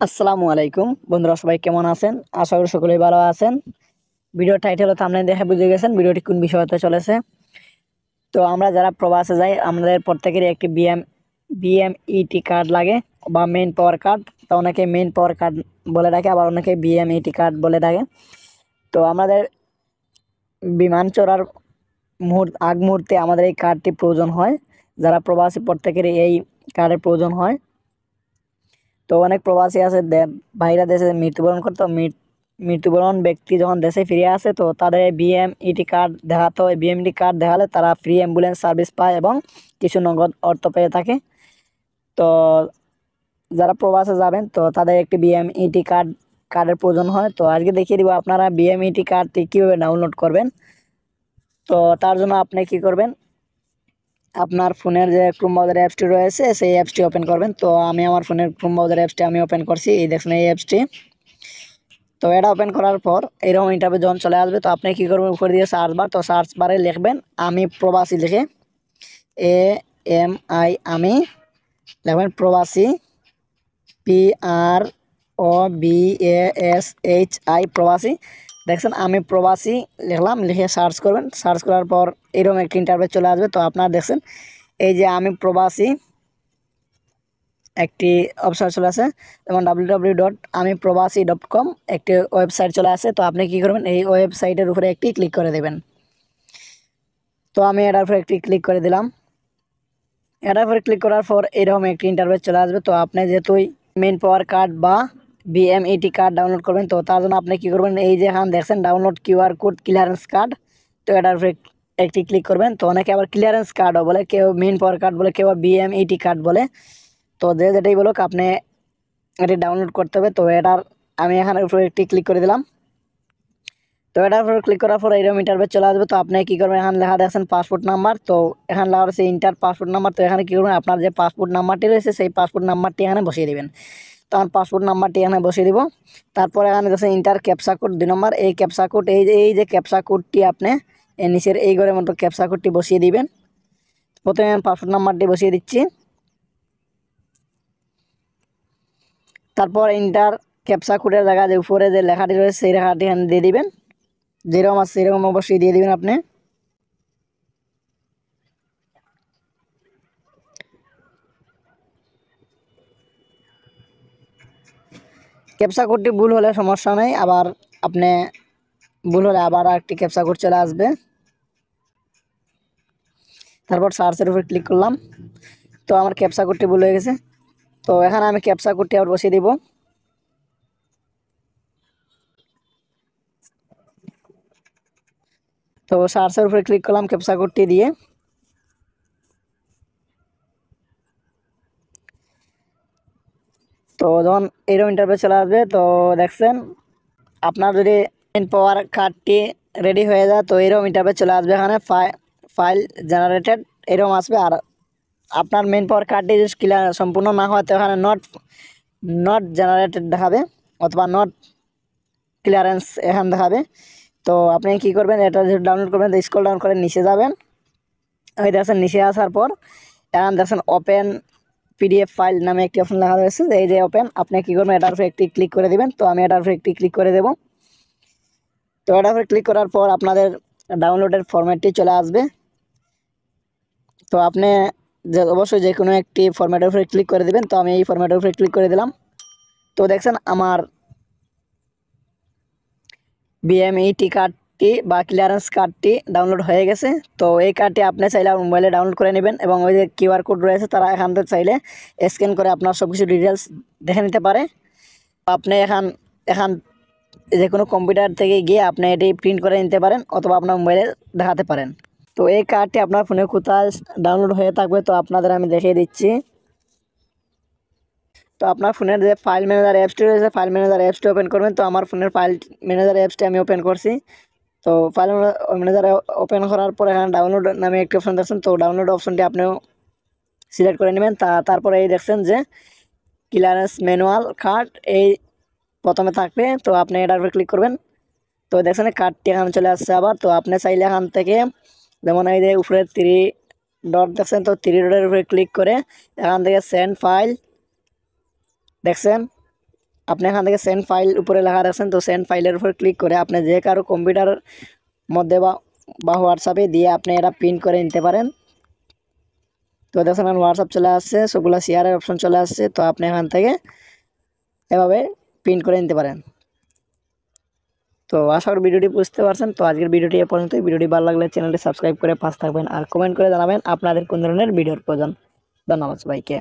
আসসালামু আলাইকুম বন্ধুরা, সবাই কেমন আছেন? আশা করি সকলেই ভালো আছেন। ভিডিও টাইটেল ও থাম্বনেল দেখে বুঝে গেছেন ভিডিওটি কোন বিষয় হতে চলেছে। তো আমরা যারা প্রবাসে যাই আমাদের প্রত্যেকেরই একটি বিএমইটি কার্ড লাগে বা মেইন পাওয়ার কার্ড। তো অনেকে মেইন পাওয়ার কার্ড বলে ডাকে, আবার অনেকে বিএমইটি কার্ড বলে ডাকে। তো আমাদের বিমান চড়ার আগ মুহূর্তে আমাদের এই কার্ডটি প্রয়োজন হয়। যারা প্রবাসী প্রত্যেকেরই এই কার্ডের প্রয়োজন হয়। তো অনেক প্রবাসী আছে বাইরে দেশে মৃত্যুবরণ করতো, মৃত্যুবরণ ব্যক্তি যখন দেশে ফিরে আসে তো তাদের বিএমইটি কার্ড দেখাতে হয়। বিএমইটি কার্ড দেখালে তারা ফ্রি অ্যাম্বুলেন্স সার্ভিস পায় এবং কিছু নগদ অর্থ পেয়ে থাকে। তো যারা প্রবাসে যাবেন তো তাদের একটি বিএমইটি কার্ডের প্রয়োজন হয়। তো আজকে দেখিয়ে দিব আপনারা বিএমইটি কার্ডটি কীভাবে ডাউনলোড করবেন। তো তার জন্য আপনি কি করবেন, আপনার ফোনের যে ক্রোম ব্রাউজার অ্যাপসটি রয়েছে সেই অ্যাপসটি ওপেন করবেন। তো আমি আমার ফোনের ক্রোম ব্রাউজার অ্যাপসটি আমি ওপেন করছি, এই দেখুন এই অ্যাপসটি। তো এটা ওপেন করার পর এরকম ইন্টারভিউ যখন চলে আসবে তো আপনি কী করবেন, উপরে দিয়ে সার্চ বার, তো সার্চ বারে লিখবেন আমি প্রবাসী লিখে AMI আমি লিখবেন প্রবাসী PROBASHI প্রবাসী। দেখছেন আমি প্রবাসী লিখলাম, লিখে সার্চ করবেন। সার্চ করার পর এরকম একটি ইন্টারভিউ চলে আসবে। তো আপনারা দেখছেন এই যে আমি প্রবাসী একটি ওয়েবসাইট চলে আসে, যেমন www.amiprobasi.com একটি ওয়েবসাইট চলে আসে। তো আপনি কি করবেন, এই ওয়েবসাইটের উপরে একটি ক্লিক করে দেবেন। তো আমি এটার উপরে একটি ক্লিক করে দিলাম। এটার উপরে ক্লিক করার পর এরকম একটি ইন্টারফেস চলে আসবে। তো আপনি যেহেতু মেইন পাওয়ার কার্ড বা বিএমইটি কার্ড ডাউনলোড করবেন তো তার জন্য আপনি কি করবেন, এই যে এখানে দেখছেন download QR code clearance card, তো এটার উপরে একটি ক্লিক করবেন। তো অনেকে আবার ক্লিয়ারেন্স কার্ডও বলে, কেউ মেইন পাওয়ার কার্ড বলে, কেউ বিএমইটি কার্ড বলে। তো যেটাই বলুক আপনি এটি ডাউনলোড করতে হবে। তো এটার আমি এখানে উপরে একটি ক্লিক করে দিলাম। তো এটার উপরে ক্লিক করার পর এরকম ইন্টারভেস চলে আসবে। তো আপনি কী করবেন, এখানে লেখা দেখছেন পাসপোর্ট নাম্বার, তো এখানে লেখা রয়েছে ইন্টার পাসপোর্ট নাম্বার। তো এখানে কী করবেন, আপনার যে পাসপোর্ট নাম্বারটি রয়েছে সেই পাসপোর্ট নাম্বারটি এখানে বসিয়ে দেবেন। তো আমার পাসপোর্ট নাম্বারটি এখানে বসিয়ে দিব। তারপর এখানে দেখছেন ইন্টার ক্যাপসা কোড 2 নম্বর, এই ক্যাপসা কোড এই যে ক্যাপসা কোডটি আপনি নিচের এই ঘরের মতো ক্যাপসা কোডটি বসিয়ে দিবেন। প্রথমে আমি পাসপোর্ট নাম্বারটি বসিয়ে দিচ্ছি। তারপর ইন্টার ক্যাপসা কোডের জায়গা যে উপরে যে লেখাটি রয়েছে সেই লেখাটি এখানে দিয়ে দিবেন, যেরকম আছে সেরকম অবশ্যই দিয়ে দিবেন আপনি। ক্যাপসা কোডটি ভুল হলে সমস্যা নেই, আবার আপনি ভুল হলে আবার একটি ক্যাপসা কোড চলে আসবে। তারপর সার্চের উপর ক্লিক করলাম। তো আমার ক্যাপসা কোডটি ভুল হয়ে গেছে। তো এখানে আমি ক্যাপসা কোডটি আবার বসিয়ে দিব। তো সার্চের উপরে ক্লিক করলাম ক্যাপসা কোডটি দিয়ে। তো যখন এরকম ইন্টারভিউ চলে আসবে তো দেখছেন আপনার যদি মেইন পাওয়ার কার্ডটি রেডি হয়ে যায় তো এরকম ইন্টারভিউ চলে আসবে। এখানে ফাইল জেনারেটেড এরকম আসবে। আর আপনার মেইন পাওয়ার কার্ডটি যদি ক্লিয়ার সম্পূর্ণ না হয় তো এখানে নট জেনারেটেড দেখাবে অথবা নট ক্লিয়ারেন্স এখানে দেখাবে। তো আপনি কি করবেন, এটা যদি ডাউনলোড করবেন তো স্ক্রল ডাউন করে নিচে যাবেন। ওই দেখছেন নিচে আসার পর এখানে দেখছেন ওপেন পিডিএফ ফাইল নামে একটি অপশন লেখা রয়েছে, এই যে ওপেন, আপনি কি করবেন এটার উপরে একটি ক্লিক করে দিবেন। তো আমি এটার উপরে একটি ক্লিক করে দেব। তো এটার উপরে ক্লিক করার পর আপনাদের ডাউনলোডের ফরম্যাটটি চলে আসবে। তো আপনি অবশ্যই যে কোনো একটি ফরম্যাটের উপরে ক্লিক করে দিবেন। তো আমি এই ফরম্যাটের উপরে ক্লিক করে দিলাম। তো দেখছেন আমার বিএমইটি কার্ডটি বা ক্লিয়ারেন্স কার্ডটি ডাউনলোড হয়ে গেছে। তো এই কার্ডটি আপনি চাইলে মোবাইলে ডাউনলোড করে নেবেন এবং ওই যে কিউআর কোড রয়েছে তারা এখান থেকে চাইলে স্ক্যান করে আপনার সব কিছু ডিটেলস দেখে নিতে পারে। আপনি এখান যে কোনো কম্পিউটার থেকে গিয়ে আপনি এটি প্রিন্ট করে নিতে পারেন অথবা আপনার মোবাইলে দেখাতে পারেন। তো এই কার্ডটি আপনার ফোনে কোথায় ডাউনলোড হয়ে থাকবে তো আপনাদের আমি দেখিয়ে দিচ্ছি। তো আপনার ফোনের যে ফাইল ম্যানেজার অ্যাপসটি রয়েছে ফাইল ম্যানেজার অ্যাপসটি ওপেন করবেন। তো আমার ফোনের ফাইল ম্যানেজার অ্যাপসটি আমি ওপেন করছি। তো ফাইল ম্যানেজার ওপেন করার পর এখানে ডাউনলোড নামে একটি অপশন দেখছেন, তো ডাউনলোড অপশনটি আপনিও সিলেক্ট করে নেবেন। তারপরে এই দেখছেন যে ক্লিয়ারেন্স ম্যানুয়াল কার্ড এই প্রথমে থাকবে, তো আপনি এটার উপরে ক্লিক করবেন। তো দেখছেন কার্ডটি এখানে চলে আসছে আবার। তো আপনি চাইলে এখান থেকে যেমন এই যে উপরে 3 ডট দেখছেন, তো 3 ডটের উপরে ক্লিক করে এখান থেকে সেন্ড ফাইল দেখছেন আপনি এখান থেকে সেন্ড ফাইল উপরে লেখা রাখছেন, তো সেন্ড ফাইলের উপর ক্লিক করে আপনি যে কারো কম্পিউটার মধ্যে বা হোয়াটসঅ্যাপে দিয়ে আপনি এটা প্রিন্ট করে নিতে পারেন। তো দেখেন হোয়াটসঅ্যাপ চলে আসছে, সবগুলো শেয়ারের অপশন চলে আসছে। তো আপনি এখান থেকে এভাবে প্রিন্ট করে নিতে পারেন। তো আশা করি ভিডিওটি বুঝতে পারছেন। তো আজকের ভিডিওটি এ পর্যন্তই। ভিডিওটি ভালো লাগলে চ্যানেলটি সাবস্ক্রাইব করে পাশে থাকবেন আর কমেন্ট করে জানাবেন আপনাদের কোন ধরনের ভিডিওর প্রয়োজন। ধন্যবাদ সবাইকে।